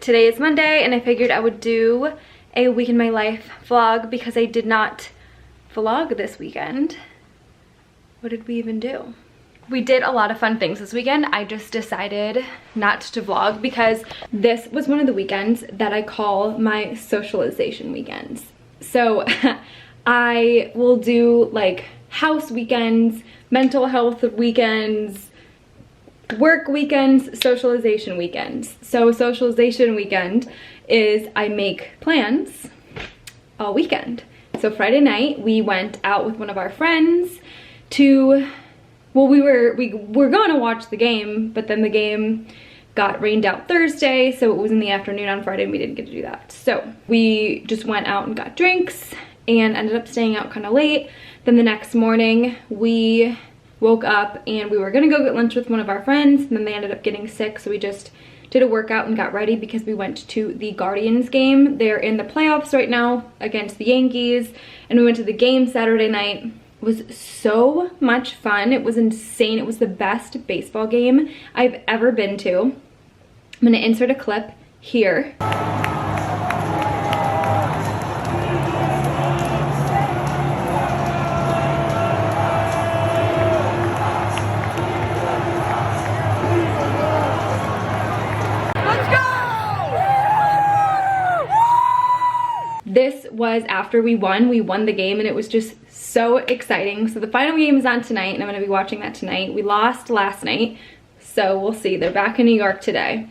today is Monday and I figured I would do a week in my life vlog because I did not vlog this weekend. What did we even do? We did a lot of fun things this weekend. I just decided not to vlog because this was one of the weekends that I call my socialization weekends. So I will do like house weekends, mental health weekends, work weekends, socialization weekends. So socialization weekend is I make plans all weekend. So Friday night we went out with one of our friends to, well, we were going to watch the game, but then the game got rained out Thursday, so it was in the afternoon on Friday and we didn't get to do that. So we just went out and got drinks and ended up staying out kind of late. Then the next morning we woke up and we were gonna go get lunch with one of our friends, and then they ended up getting sick, so we just did a workout and got ready because we went to the Guardians game. They're in the playoffs right now against the Yankees, and we went to the game Saturday night. It was so much fun. It was insane. It was the best baseball game I've ever been to. I'm gonna insert a clip here. This was after we won the game, and it was just so exciting. So the final game is on tonight and I'm gonna be watching that tonight. We lost last night, so we'll see. They're back in New York today.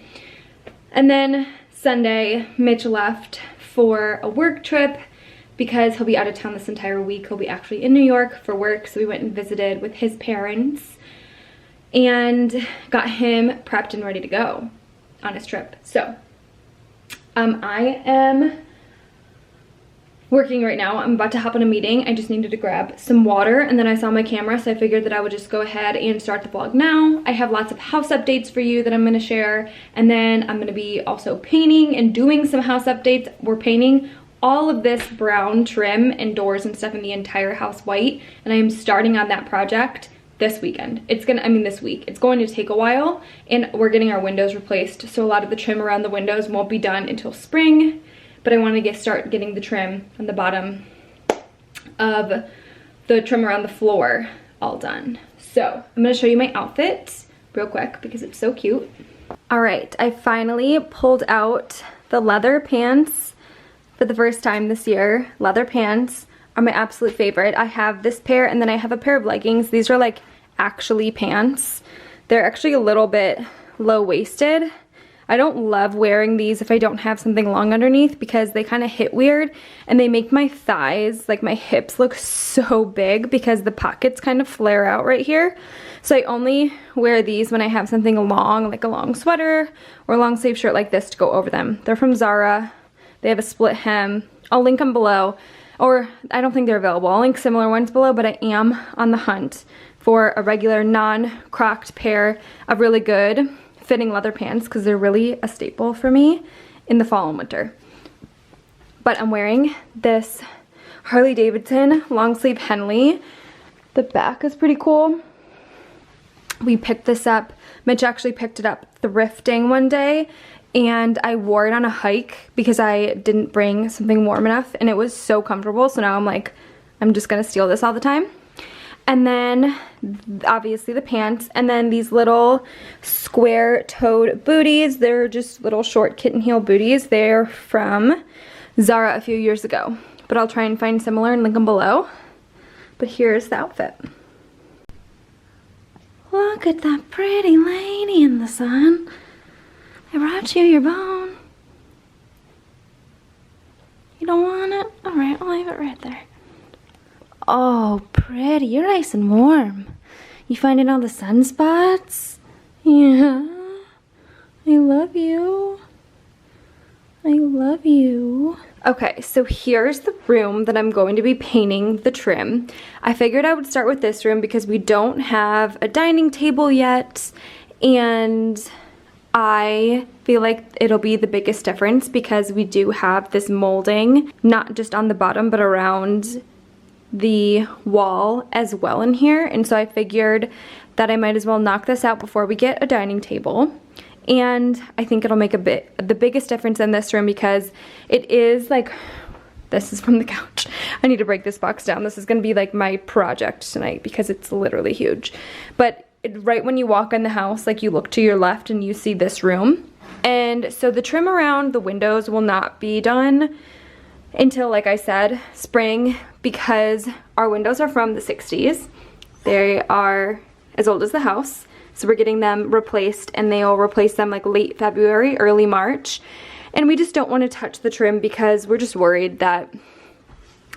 And then Sunday, Mitch left for a work trip because he'll be out of town this entire week. He'll be actually in New York for work, so we went and visited with his parents and got him prepped and ready to go on his trip. So I am working right now. I'm about to hop on a meeting. I just needed to grab some water and then I saw my camera, so I figured that I would just go ahead and start the vlog now. I have lots of house updates for you that I'm gonna share, and then I'm gonna be also painting and doing some house updates. We're painting all of this brown trim and doors and stuff in the entire house white, and I am starting on that project this weekend. This week. It's going to take a while, and we're getting our windows replaced, so a lot of the trim around the windows won't be done until spring. But I want to start getting the trim on the bottom of the trim around the floor all done. So I'm going to show you my outfit real quick because it's so cute. All right, I finally pulled out the leather pants for the first time this year. Leather pants are my absolute favorite. I have this pair and then I have a pair of leggings. These are like actually pants. They're actually a little bit low-waisted. I don't love wearing these if I don't have something long underneath because they kind of hit weird and they make my thighs, like my hips, look so big because the pockets kind of flare out right here. So I only wear these when I have something long, like a long sweater or a long sleeve shirt like this to go over them. They're from Zara. They have a split hem. I'll link them below, or I don't think they're available. I'll link similar ones below, but I am on the hunt for a regular non-crocked pair of really good fitting leather pants because they're really a staple for me in the fall and winter. But I'm wearing this Harley Davidson long sleeve Henley. The back is pretty cool. We picked this up, Mitch actually picked it up thrifting one day, and I wore it on a hike because I didn't bring something warm enough, and it was so comfortable. So now I'm like, I'm just gonna steal this all the time. And then obviously the pants, and then these little square-toed booties. They're just little short kitten heel booties. They're from Zara a few years ago, but I'll try and find similar and link them below. But here's the outfit. Look at that pretty lady in the sun. I brought you your bone. You don't want it? All right, I'll leave it right there. Oh, pretty. You're nice and warm. You finding all the sunspots? Yeah. I love you. I love you. Okay, so here's the room that I'm going to be painting the trim. I figured I would start with this room because we don't have a dining table yet, and I feel like it'll be the biggest difference because we do have this molding, not just on the bottom, but around the wall as well in here. And so I figured that I might as well knock this out before we get a dining table. and I think it'll make the biggest difference in this room because it is like, this is from the couch. I need to break this box down. This is gonna be like my project tonight because it's literally huge. But right when you walk in the house, like you look to your left and you see this room. And so the trim around the windows will not be done until, like I said, spring, because our windows are from the 60s. They are as old as the house. So we're getting them replaced, and they'll replace them like late February, early March. And we just don't want to touch the trim because we're just worried that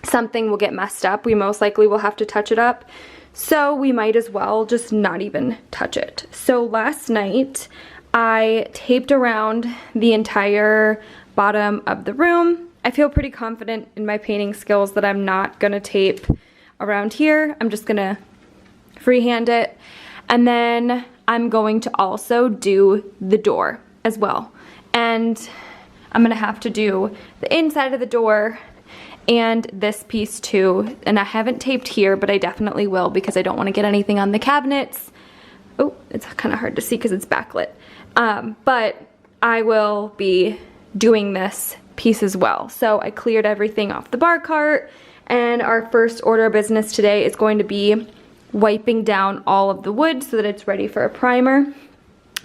something will get messed up. We most likely will have to touch it up. So we might as well just not even touch it. So last night I taped around the entire bottom of the room. I feel pretty confident in my painting skills that I'm not gonna tape around here. I'm just gonna freehand it. And then I'm going to also do the door as well. And I'm gonna have to do the inside of the door and this piece too. And I haven't taped here, but I definitely will because I don't wanna get anything on the cabinets. Oh, it's kind of hard to see because it's backlit. But I will be doing this piece as well. So I cleared everything off the bar cart, and our first order of business today is going to be wiping down all of the wood so that it's ready for a primer.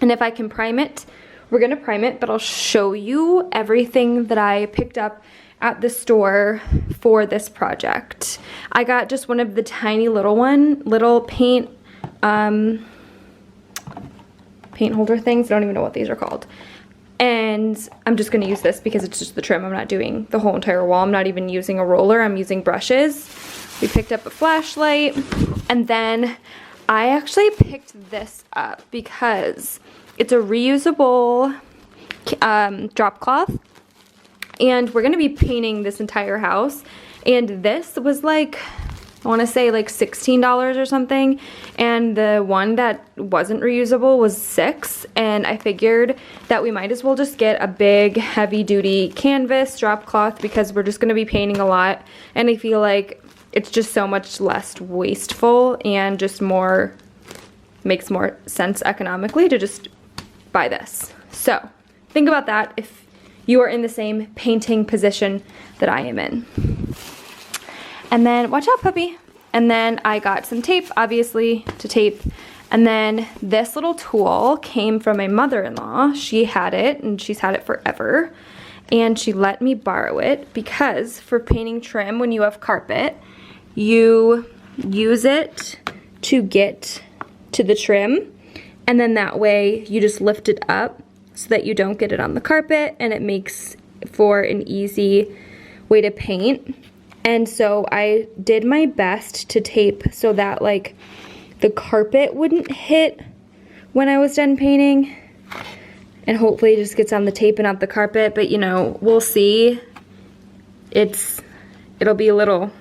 And if I can prime it, we're gonna prime it, but I'll show you everything that I picked up at the store for this project. I got just one of the tiny little paint holder things. I don't even know what these are called. And I'm just gonna use this because it's just the trim. I'm not doing the whole entire wall. I'm not even using a roller. I'm using brushes. We picked up a flashlight, and then I actually picked this up because it's a reusable drop cloth, and we're gonna be painting this entire house. And this was like, I wanna say like $16 or something, and the one that wasn't reusable was $6, and I figured that we might as well just get a big heavy duty canvas drop cloth because we're just gonna be painting a lot, and I feel like it's just so much less wasteful and just makes more sense economically to just buy this. So think about that if you are in the same painting position that I am in. And then, watch out puppy. And then I got some tape, obviously, to tape. And then this little tool came from my mother-in-law. She had it, and she's had it forever. And she let me borrow it because for painting trim, when you have carpet, you use it to get to the trim. And then that way you just lift it up so that you don't get it on the carpet, and it makes for an easy way to paint. And so I did my best to tape so that like the carpet wouldn't hit when I was done painting, and hopefully it just gets on the tape and not the carpet. But you know, we'll see. It'll be a little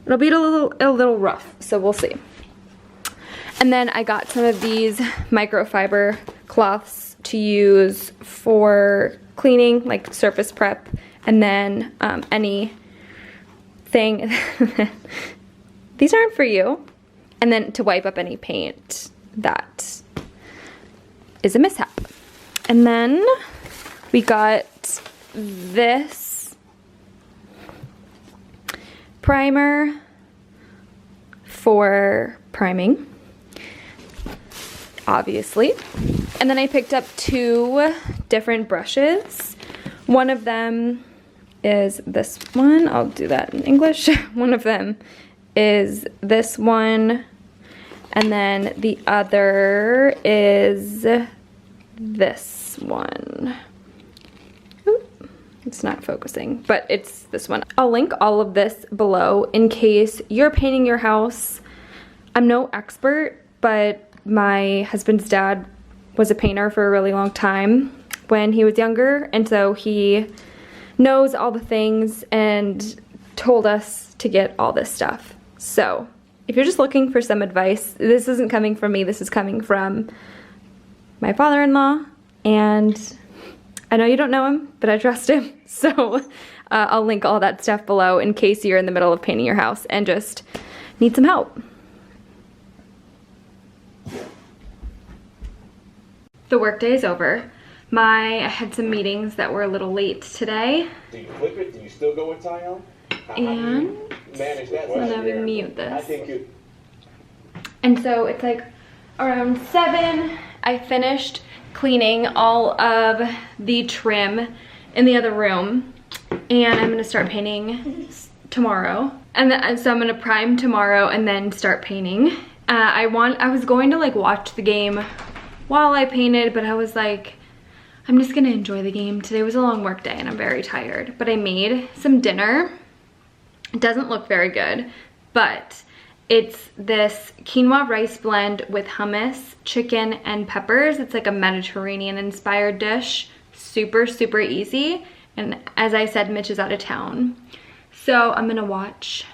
rough, so we'll see. And then I got some of these microfiber cloths to use for cleaning, like surface prep, and then anything. These aren't for you. And then to wipe up any paint that is a mishap. And then we got this primer for priming, obviously. And then I picked up 2 different brushes. One of them is this one. I'll do that in English. One of them is this one, and then the other is this one. Oop, it's not focusing, but it's this one. I'll link all of this below in case you're painting your house. I'm no expert, but my husband's dad was a painter for a really long time when he was younger, and so he knows all the things and told us to get all this stuff. So if you're just looking for some advice, this isn't coming from me, this is coming from my father-in-law, and I know you don't know him, but I trust him. So I'll link all that stuff below in case you're in the middle of painting your house and just need some help. the workday is over. I had some meetings that were a little late today. Do you flip it? Do you still go with tie on? And manage that? I'm gonna mute this. I think you. And so it's like around 7. I finished cleaning all of the trim in the other room, and I'm gonna start painting tomorrow. And so I'm gonna prime tomorrow and then start painting. I was going to like watch the game while I painted, but I was like, I'm just gonna enjoy the game. Today was a long work day and I'm very tired, but I made some dinner. It doesn't look very good, but it's this quinoa rice blend with hummus, chicken, and peppers. It's like a Mediterranean inspired dish. Super, super easy. And as I said, Mitch is out of town. So I'm gonna watch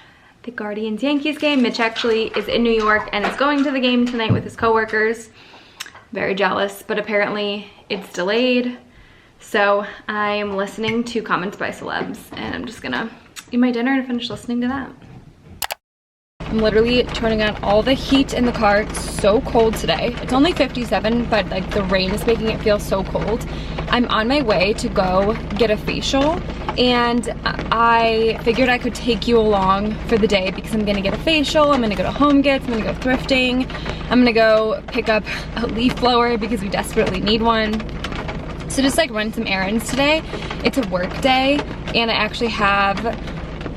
the Guardians-Yankees game. Mitch actually is in New York and is going to the game tonight with his coworkers. Very jealous, but apparently it's delayed. So I'm listening to comments by celebs, and I'm just gonna eat my dinner and finish listening to that. I'm literally turning on all the heat in the car. It's so cold today. It's only 57, but like the rain is making it feel so cold. I'm on my way to go get a facial, and I figured I could take you along for the day because I'm gonna get a facial, I'm gonna go to Home Goods, I'm gonna go thrifting, I'm gonna go pick up a leaf blower because we desperately need one. So just like run some errands today. It's a work day, and I actually have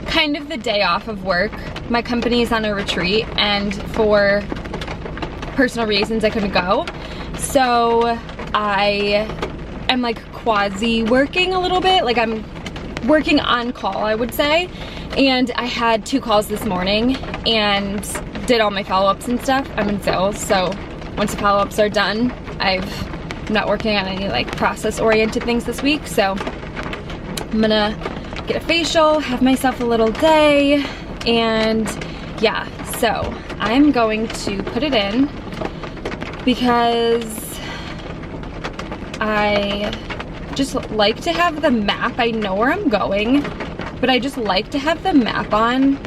kind of the day off of work. My company is on a retreat, and for personal reasons I couldn't go. So I am like quasi working a little bit, like I'm working on call, I would say. And I had 2 calls this morning and did all my follow-ups and stuff. I'm in sales, so once the follow-ups are done, I'm not working on any like process-oriented things this week. So I'm gonna get a facial, have myself a little day, and yeah, so I'm going to put it in because I just like to have the map. I know where I'm going, but I just like to have the map on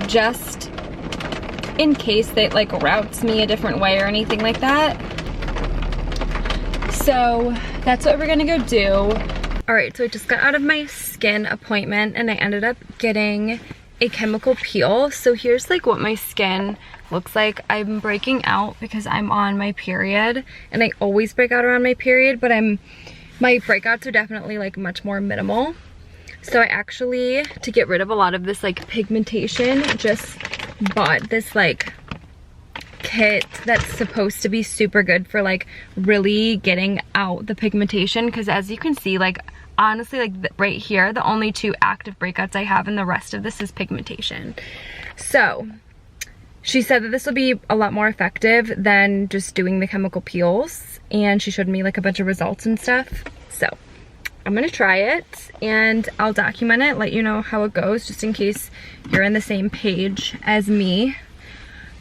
just in case they like routes me a different way or anything like that. So that's what we're gonna go do. All right, so I just got out of my skin appointment and I ended up getting a chemical peel. So here's like what my skin looks like. I'm breaking out because I'm on my period, and I always break out around my period, but my breakouts are definitely like much more minimal. So I actually, to get rid of a lot of this like pigmentation, just bought this like kit that's supposed to be super good for like really getting out the pigmentation, because as you can see, like honestly, like right here, the only 2 active breakouts I have, and the rest of this is pigmentation. So she said that this will be a lot more effective than just doing the chemical peels, and she showed me like a bunch of results and stuff. So I'm gonna try it and I'll document it, let you know how it goes, just in case you're on the same page as me.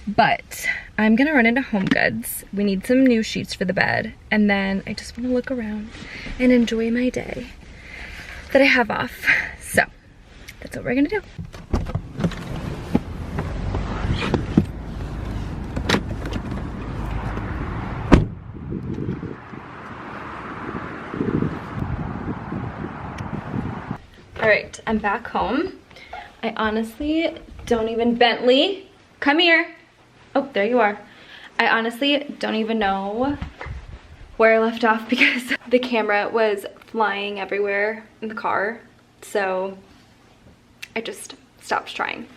But I'm gonna run into Home Goods. We need some new sheets for the bed, and then I just want to look around and enjoy my day that I have off. So that's what we're gonna do. All right, I'm back home. I honestly don't even, Bentley, come here. Oh, there you are. I honestly don't even know where I left off because the camera was flying everywhere in the car. So I just stopped trying.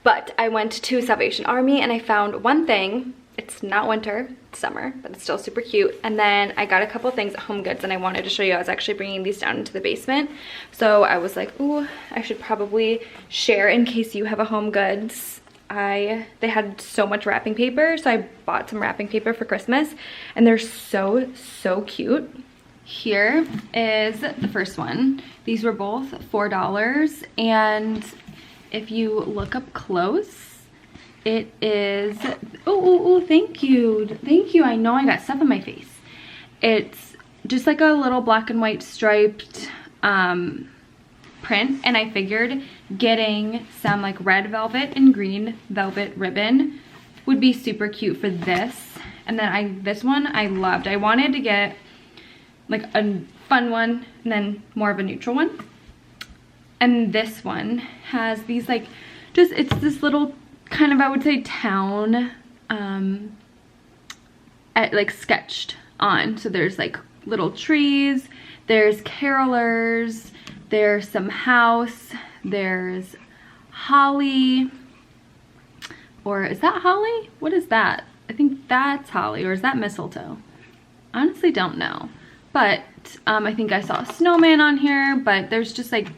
But I went to Salvation Army and I found one thing. It's not winter, it's summer, but it's still super cute. And then I got a couple things at Home Goods and I wanted to show you. I was actually bringing these down into the basement. So I was like, ooh, I should probably share in case you have a Home Goods. They had so much wrapping paper, so I bought some wrapping paper for Christmas, and they're so, so cute. Here is the first one. These were both $4, and if you look up close, it is, oh, thank you. Thank you, I know I got stuff on my face. It's just like a little black and white striped print, and I figured getting some like red velvet and green velvet ribbon would be super cute for this, And then this one I loved. I wanted to get like a fun one and then more of a neutral one. And this one has these like, it's this little kind of, I would say, town like sketched on. So there's like little trees, there's carolers, there's some house, there's holly, or is that holly? What is that? I think that's holly, or is that mistletoe? I honestly don't know. But I think I saw a snowman on here, but there's just like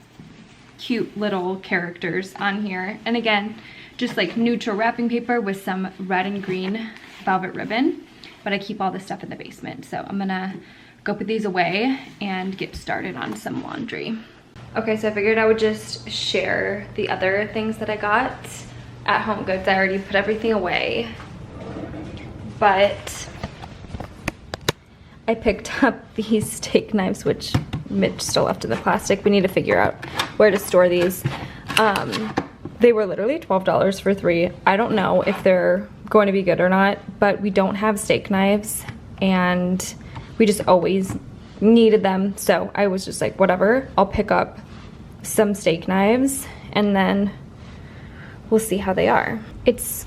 cute little characters on here. And again, just like neutral wrapping paper with some red and green velvet ribbon. But I keep all this stuff in the basement, so I'm gonna go put these away and get started on some laundry. Okay, so I figured I would just share the other things that I got at Home Goods. I already put everything away, but I picked up these steak knives, which Mitch still left in the plastic. We need to figure out where to store these. They were literally $12 for 3. I don't know if they're going to be good or not, but we don't have steak knives and we just always needed them. So I was just like, whatever, I'll pick up some steak knives and then we'll see how they are. It's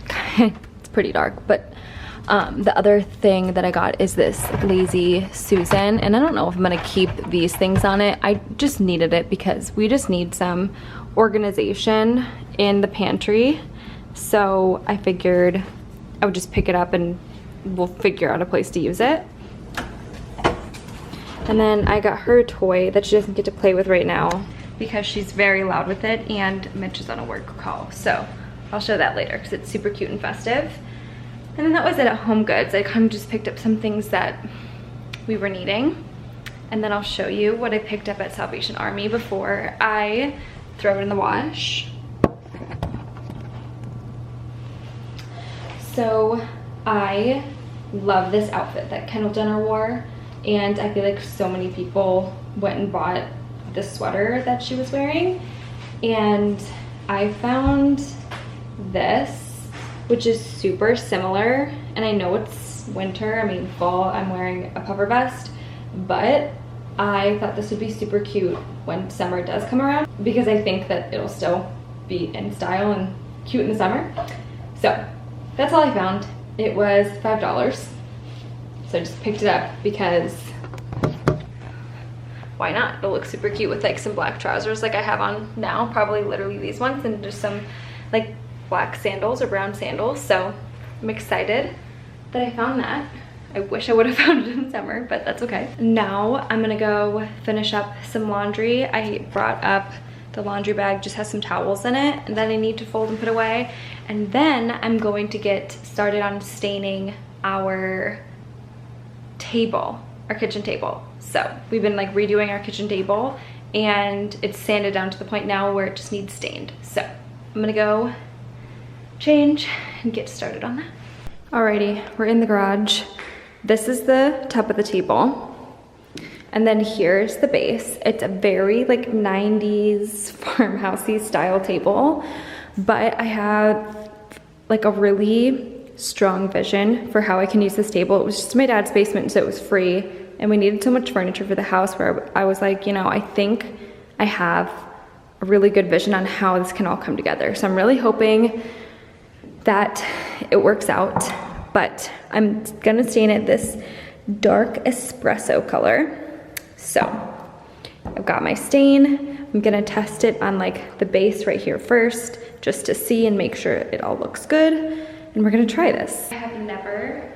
pretty dark, but the other thing that I got is this Lazy Susan, and I don't know if I'm gonna keep these things on it. I just needed it because we just need some organization in the pantry. So I figured I would just pick it up and we'll figure out a place to use it. And then I got her a toy that she doesn't get to play with right now because she's very loud with it and Mitch is on a work call. So I'll show that later because it's super cute and festive. And then that was it at Home Goods. I kind of just picked up some things that we were needing. And then I'll show you what I picked up at Salvation Army before I throw it in the wash. So I love this outfit that Kendall Jenner wore. And I feel like so many people went and bought the sweater that she was wearing. And I found this, which is super similar. And I know it's winter, I mean fall, I'm wearing a puffer vest, but I thought this would be super cute when summer does come around because I think that it'll still be in style and cute in the summer. So that's all I found. It was $5. So I just picked it up because why not? It'll look super cute with like some black trousers like I have on now, probably literally these ones, and just some like black sandals or brown sandals. So I'm excited that I found that. I wish I would have found it in summer, but that's okay. Now I'm gonna go finish up some laundry. I brought up the laundry bag, just has some towels in it, and then I need to fold and put away. And then I'm going to get started on staining our table, our kitchen table. So we've been like redoing our kitchen table and it's sanded down to the point now where it just needs stained. So I'm gonna go change and get started on that. Alrighty, we're in the garage. This is the top of the table. And then here's the base. It's a very like 90s farmhousey style table, but I have like a really strong vision for how I can use this table. It was just my dad's basement, so it was free, and we needed so much furniture for the house where I was like, you know, I think I have a really good vision on how this can all come together. So I'm really hoping that it works out, but I'm gonna stain it this dark espresso color. So I've got my stain. I'm gonna test it on like the base right here first, just to see and make sure it all looks good. And we're gonna try this. I have never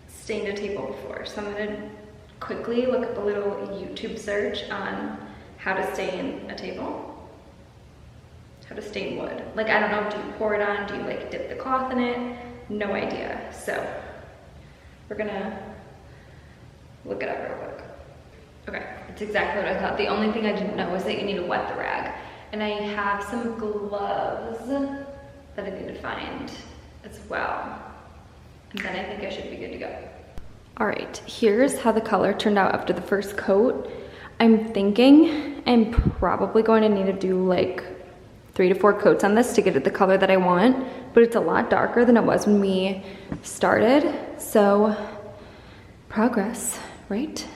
stained a table before, so I'm gonna quickly look up a little YouTube search on how to stain a table. How to stain wood. Like, I don't know, do you pour it on? Do you like dip the cloth in it? No idea. So we're gonna look it up real quick. Okay, it's exactly what I thought. The only thing I didn't know is that you need to wet the rag. And I have some gloves that I need to find as well. And then I think I should be good to go. All right, here's how the color turned out after the first coat. I'm thinking I'm probably going to need to do like 3 to 4 coats on this to get it the color that I want, but it's a lot darker than it was when we started. So progress, right?